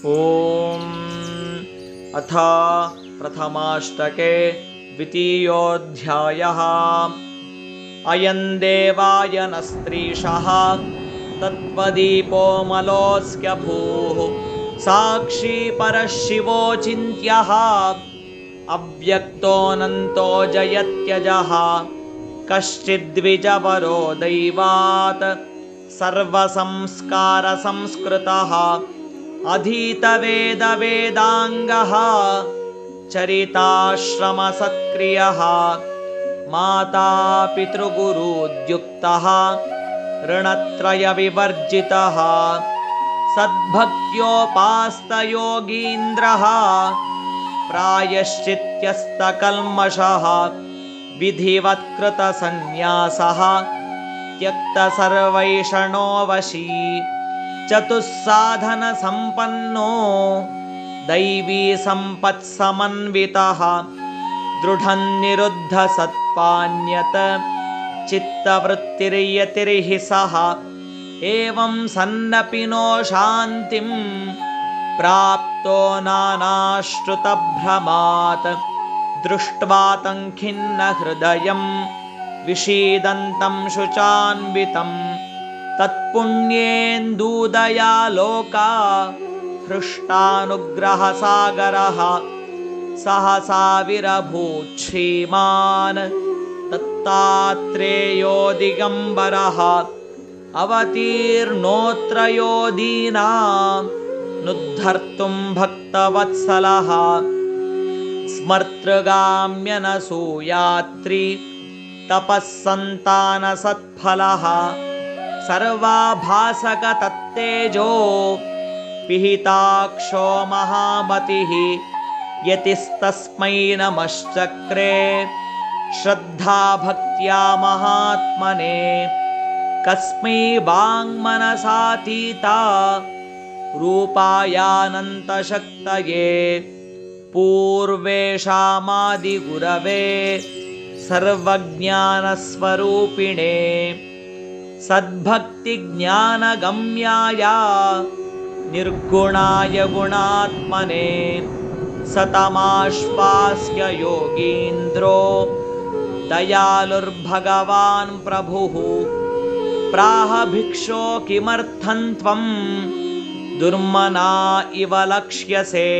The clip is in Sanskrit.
ॐ अथ प्रथमाष्टके द्वितीयोऽध्यायः। अयं देवायनस्त्रीशः तत्त्वदीपोऽमलोऽस्क्य भूः साक्षी परशिवो चिन्त्यः अव्यक्तोऽनन्तो जयत्यजः कश्चिद्विजवरो दैवात् सर्वसंस्कारसंस्कृतः अधीतवेदवेदाङ्गः चरिताश्रमसत्क्रियः मातापितृगुरुद्युक्तः ऋणत्रयविवर्जितः सद्भक्त्योपास्तयोगीन्द्रः प्रायश्चित्यस्तकल्मषः विधिवत्कृतसन्न्यासः त्यक्तसर्वैषणो वशी चतुस्साधनसम्पन्नो दैवी सम्पत्समन्वितः दृढन्निरुद्धसत्पान्यत् चित्तवृत्तिर्यतिर्हि सः एवं सन्नपि नो शान्तिं प्राप्तो नानाश्रुतभ्रमात् दृष्ट्वा तं खिन्नहृदयं विषीदन्तं शुचान्वितं तत्पुण्येन्दूदया लोका हृष्टानुग्रहसागरः सहसा विरभूत् श्रीमान् दत्तात्रेयो दिगम्बरः अवतीर्णोऽत्र यो दीनां नुद्धर्तुं भक्तवत्सलः स्मर्तृगाम्यनसूयात्री तपःसन्तानसत्फलः सर्वाभासकतत्तेजो पिहिताक्षो महामतिः यतिस्तस्मै नमश्चक्रे श्रद्धाभक्त्या महात्मने कस्मै वाङ्मनसातीता रूपायानन्तशक्तये पूर्वेषामादिगुरवे सर्वज्ञानस्वरूपिणे सद्भक्तिज्ञानगम्याय निर्गुणाय गुणात्मने सतमाश्वास्य योगीन्द्रो दयालुर्भगवान् प्रभुः प्राह भिक्षो किमर्थं त्वं दुर्मना इव लक्ष्यसे।